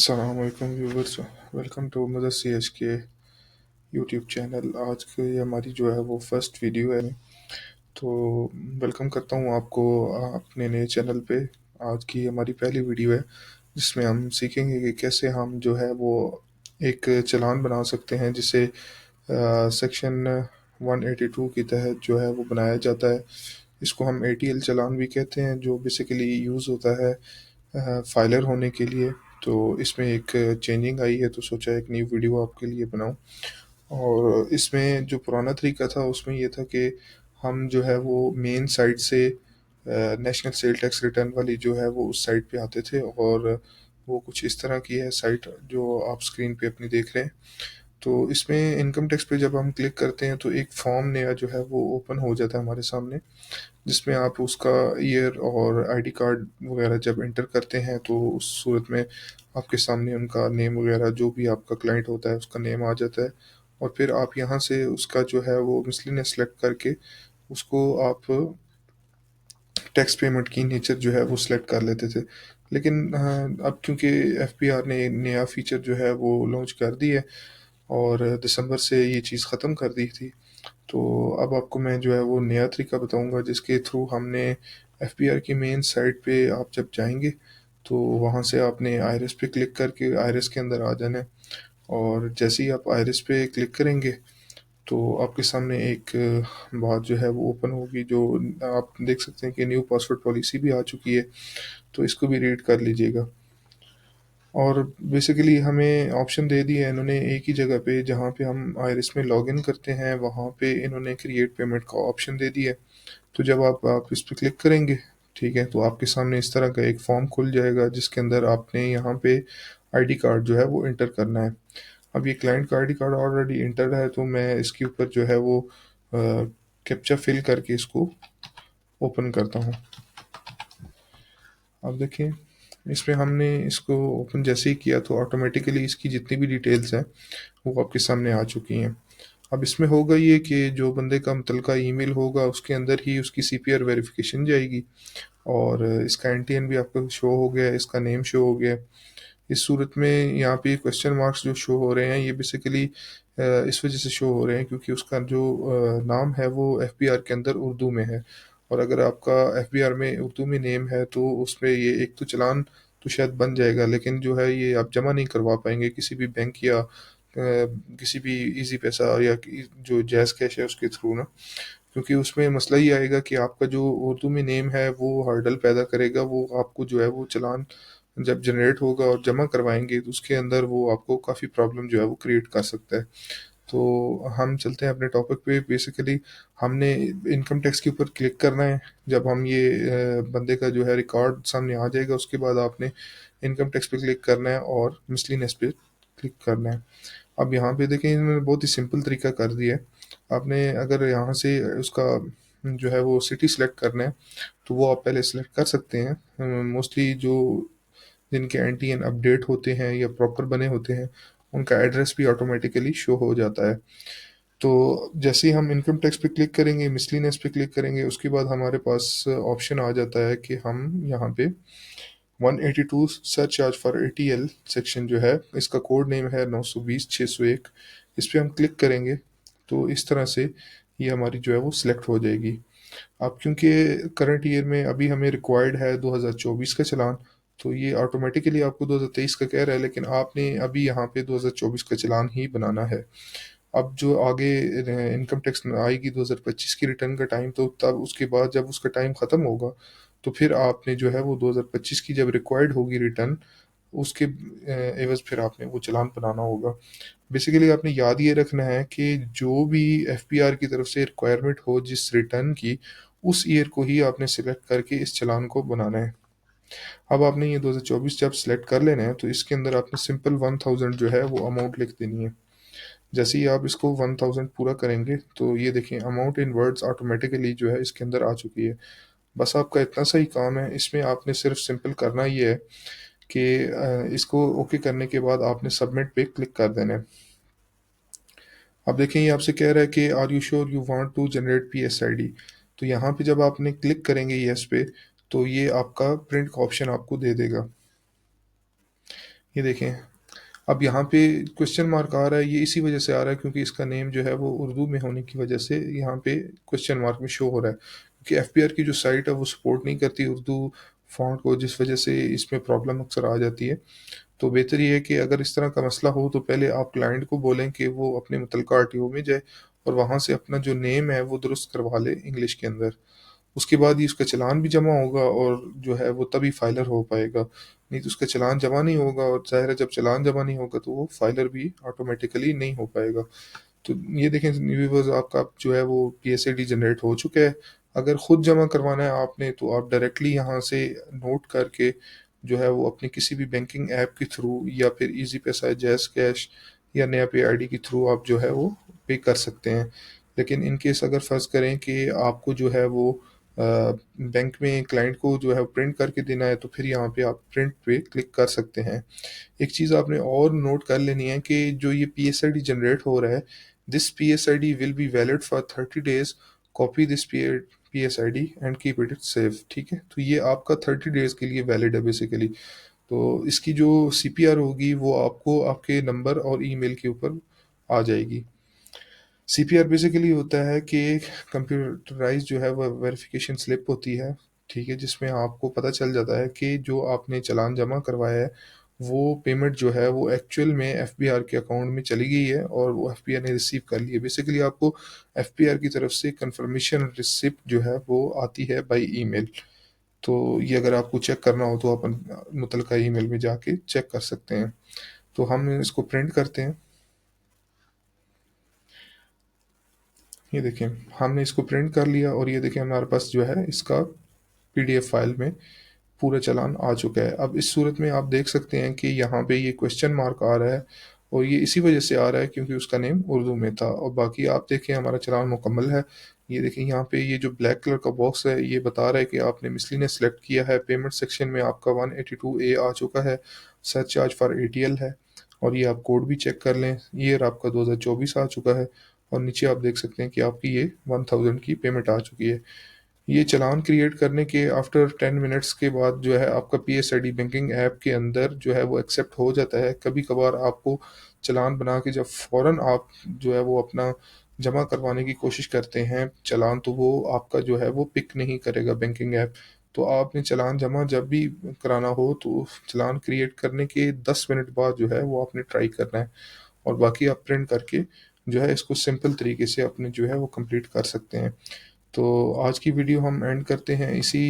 अस्सलामुअलैकुम viewers, welcome to mother C H K YouTube channel. आज की हमारी जो है वो फर्स्ट वीडियो है। तो वेलकम करता हूँ आपको अपने नए चैनल पे। आज की हमारी पहली वीडियो है जिसमें हम सीखेंगे कि कैसे हम जो है वो एक चालान बना सकते हैं जिसे सेक्शन 182 के तहत जो है वो बनाया जाता है। इसको हम ATL चालान भी कहते हैं, जो बेसिकली यूज़ होता है फाइलर होने के लिए। तो इसमें एक चेंजिंग आई है, तो सोचा एक न्यू वीडियो आपके लिए बनाऊं। और इसमें जो पुराना तरीका था उसमें ये था कि हम जो है वो मेन साइट से नेशनल सेल टैक्स रिटर्न वाली जो है वो उस साइट पे आते थे, और वो कुछ इस तरह की है साइट जो आप स्क्रीन पे अपनी देख रहे हैं। तो इसमें इनकम टैक्स पे जब हम क्लिक करते हैं तो एक फॉर्म नया जो है वो ओपन हो जाता है हमारे सामने, जिसमें आप उसका ईयर और आईडी कार्ड वगैरह जब एंटर करते हैं तो उस सूरत में आपके सामने उनका नेम वगैरह, जो भी आपका क्लाइंट होता है उसका नेम आ जाता है। और फिर आप यहाँ से उसका जो है वो मिसलेनियस सेलेक्ट करके उसको आप टैक्स पेमेंट की नेचर जो है वो सिलेक्ट कर लेते थे। लेकिन अब क्योंकि FBR ने नया फीचर जो है वो लॉन्च कर दी है और दिसंबर से ये चीज़ ख़त्म कर दी थी, तो अब आपको मैं जो है वो नया तरीका बताऊंगा जिसके थ्रू हमने FBR की मेन साइट पे आप जब जाएंगे तो वहाँ से आपने आयरिस पे क्लिक करके आयरिस के अंदर आ जाना है। और जैसे ही आप आयरिस पे क्लिक करेंगे तो आपके सामने एक बात जो है वो ओपन होगी, जो आप देख सकते हैं कि न्यू पासवर्ड पॉलिसी भी आ चुकी है। तो इसको भी रीड कर लीजिएगा। और बेसिकली हमें ऑप्शन दे दिए हैं इन्होंने एक ही जगह पे, जहाँ पे हम आयरिस में लॉगिन करते हैं वहाँ पे इन्होंने क्रिएट पेमेंट का ऑप्शन दे दिया है। तो जब आप इस पर क्लिक करेंगे, ठीक है, तो आपके सामने इस तरह का एक फॉर्म खुल जाएगा जिसके अंदर आपने यहाँ पे आईडी कार्ड जो है वो इंटर करना है। अब ये क्लाइंट का आईडी कार्ड ऑलरेडी इंटर है, तो मैं इसके ऊपर जो है वो कैप्चा फिल करके इसको ओपन करता हूँ। अब देखिए, इसमें हमने इसको ओपन जैसे ही किया तो ऑटोमेटिकली इसकी जितनी भी डिटेल्स हैं वो आपके सामने आ चुकी हैं। अब इसमें होगा ये कि जो बंदे का मुतलका ईमेल होगा उसके अंदर ही उसकी CPR वेरिफिकेशन जाएगी, और इसका NTN भी आपको शो हो गया, इसका नेम शो हो गया। इस सूरत में यहाँ पे क्वेश्चन मार्क्स जो शो हो रहे हैं ये बेसिकली इस वजह से शो हो रहे हैं क्योंकि उसका जो नाम है वो FBR के अंदर उर्दू में है। और अगर आपका FBR में उर्दू में नेम है तो उसमें ये एक तो चालान तो शायद बन जाएगा, लेकिन जो है ये आप जमा नहीं करवा पाएंगे किसी भी बैंक या किसी भी इजी पैसा या जो जैज़ कैश है उसके थ्रू ना। क्योंकि उसमें मसला ये आएगा कि आपका जो उर्दू में नेम है वो हर्डल पैदा करेगा, वो आपको जो है वो चालान जब जनरेट होगा और जमा करवाएंगे तो उसके अंदर वो आपको काफ़ी प्रॉब्लम जो है वो क्रिएट कर सकता है। तो हम चलते हैं अपने टॉपिक पे। बेसिकली हमने इनकम टैक्स के ऊपर क्लिक करना है। जब हम ये बंदे का जो है रिकॉर्ड सामने आ जाएगा उसके बाद आपने इनकम टैक्स पे क्लिक करना है और मिसलिनियस पे क्लिक करना है। अब यहाँ पे देखें इन्होंने बहुत ही सिंपल तरीका कर दिया है। आपने अगर यहाँ से उसका जो है वो सिटी सेलेक्ट करना है तो वो आप पहले सेलेक्ट कर सकते हैं। मोस्टली जो जिनके NTN अपडेट होते हैं या प्रॉपर बने होते हैं उनका एड्रेस भी ऑटोमेटिकली शो हो जाता है। तो जैसे ही हम इनकम टैक्स पे क्लिक करेंगे, मिसलिनियस पे क्लिक करेंगे, उसके बाद हमारे पास ऑप्शन आ जाता है कि हम यहाँ पे 182 search charge for ATL section जो है, इसका कोड नेम है 920-601। इस पे हम क्लिक करेंगे तो इस तरह से ये हमारी जो है वो सिलेक्ट हो जाएगी। अब क्योंकि करंट ईयर में अभी हमें रिक्वायर्ड है 2024 का चालान, तो ये ऑटोमेटिकली आपको 2023 का कह रहा है, लेकिन आपने अभी यहाँ पे 2024 का चालान ही बनाना है। अब जो आगे इनकम टैक्स आएगी 2025 की रिटर्न का टाइम, तो तब उसके बाद जब उसका टाइम ख़त्म होगा तो फिर आपने जो है वो 2025 की जब रिक्वायर्ड होगी रिटर्न, उसके एवज फिर आपने वो चालान बनाना होगा। बेसिकली आपने याद ये रखना है कि जो भी FBR की तरफ से रिक्वायरमेंट हो जिस रिटर्न की, उस ईयर को ही आपने सिलेक्ट करके इस चालान को बनाना है। अब आपने ये 2024 जब सिलेक्ट कर लेना है तो इसके अंदर आपने सिंपल 1000 जो है वो अमाउंट लिख देनी है। जैसे ही आप इसको 1000 पूरा करेंगे तो ये देखें अमाउंट इन वर्ड्स ऑटोमेटिकली जो है इसके अंदर आ चुकी है। बस आपका इतना सा ही काम है, इसमें आपने सिर्फ सिंपल करना ये है कि इसको ओके करने के बाद आपने सबमिट पे क्लिक कर देना है। अब देखें ये आपसे कह रहा है कि are you sure you want to generate PSID। तो यहाँ पे जब आपने क्लिक करेंगे यस पे, तो ये आपका प्रिंट का ऑप्शन आपको दे देगा। ये देखें, अब यहाँ पे क्वेश्चन मार्क आ रहा है, ये इसी वजह से आ रहा है क्योंकि इसका नेम जो है वो उर्दू में होने की वजह से यहाँ पे क्वेश्चन मार्क में शो हो रहा है। क्योंकि एफबीआर की जो साइट है वो सपोर्ट नहीं करती उर्दू फ़ॉन्ट को, जिस वजह से इसमें प्रॉब्लम अक्सर आ जाती है। तो बेहतर ये है कि अगर इस तरह का मसला हो तो पहले आप क्लाइंट को बोलें कि वो अपने मुतलका आरटीओ में जाए और वहाँ से अपना जो नेम है वो दुरुस्त करवा ले इंग्लिश के अंदर। उसके बाद ही उसका चालान भी जमा होगा और जो है वो तभी फाइलर हो पाएगा। नहीं तो उसका चालान जमा नहीं होगा और ज़ाहिर है जब चालान जमा नहीं होगा तो वो फाइलर भी ऑटोमेटिकली नहीं हो पाएगा। तो ये देखें व्यूअर्स, आपका जो है वो पीएसआईडी जनरेट हो चुका है। अगर खुद जमा करवाना है आपने तो आप डायरेक्टली यहाँ से नोट करके जो है वो अपनी किसी भी बैंकिंग ऐप के थ्रू या फिर इजी पैसा, जैज़ कैश या नया पे आईडी के थ्रू आप जो है वो पे कर सकते हैं। लेकिन इन केस अगर फ़र्ज़ करें कि आपको जो है वो बैंक में क्लाइंट को जो है प्रिंट करके देना है तो फिर यहाँ पे आप प्रिंट पे क्लिक कर सकते हैं। एक चीज़ आपने और नोट कर लेनी है कि जो ये पीएसआईडी जनरेट हो रहा है, this PSID will be valid for 30 days, copy this PSID and keep it save, ठीक है? तो ये आपका 30 डेज़ के लिए वैलिड है बेसिकली। तो इसकी जो सीपीआर होगी वो आपको आपके नंबर और ईमेल के ऊपर आ जाएगी। सीपीआर बेसिकली होता है कि एक कंप्यूटराइज़ जो है वह वेरिफिकेशन स्लिप होती है, ठीक है? जिसमें आपको पता चल जाता है कि जो आपने चालान जमा करवाया है, वो पेमेंट जो है वो एक्चुअल में एफबीआर के अकाउंट में चली गई है और वो एफबीआर ने रिसीव कर ली है। बेसिकली आपको एफबीआर की तरफ से कन्फर्मेशन रिसिप्ट जो है वो आती है बाय ईमेल। तो ये अगर आपको चेक करना हो तो आप मुतलका ईमेल में जाके चेक कर सकते हैं। तो हम इसको प्रिंट करते हैं। ये देखें, हमने इसको प्रिंट कर लिया और ये देखें हमारे पास जो है इसका पीडीएफ फाइल में पूरा चालान आ चुका है। अब इस सूरत में आप देख सकते हैं कि यहाँ पे ये क्वेश्चन मार्क आ रहा है और ये इसी वजह से आ रहा है क्योंकि उसका नेम उर्दू में था। और बाकी आप देखें हमारा चालान मुकम्मल है। ये देखें यहाँ पे ये जो ब्लैक कलर का बॉक्स है ये बता रहा है कि आपने मिसलिनियस सेलेक्ट किया है। पेमेंट सेक्शन में आपका 182A आ चुका है। सर्च चार्ज फॉर एटीएल है और ये आप कोड भी चेक कर लें। ईयर आपका 2024 आ चुका है और नीचे आप देख सकते हैं कि आपकी ये 1000 की पेमेंट आ चुकी है। ये चालान क्रिएट करने के आफ्टर 10 मिनट्स के बाद जो है आपका पीएसआईडी बैंकिंग ऐप के अंदर जो है वो एक्सेप्ट हो जाता है। कभी-कभार आपको चालान बना के जब फ़ौरन आप जो है वो अपना जमा करवाने की कोशिश करते हैं चालान, तो वो आपका जो है वो पिक नहीं करेगा बैंकिंग ऐप। तो आपने चालान जमा जब भी कराना हो तो चालान क्रिएट करने के 10 मिनट बाद जो है वो आपने ट्राई करना है और बाकी आप प्रिंट करके जो है इसको सिंपल तरीके से अपने जो है वो कंप्लीट कर सकते हैं। तो आज की वीडियो हम एंड करते हैं इसी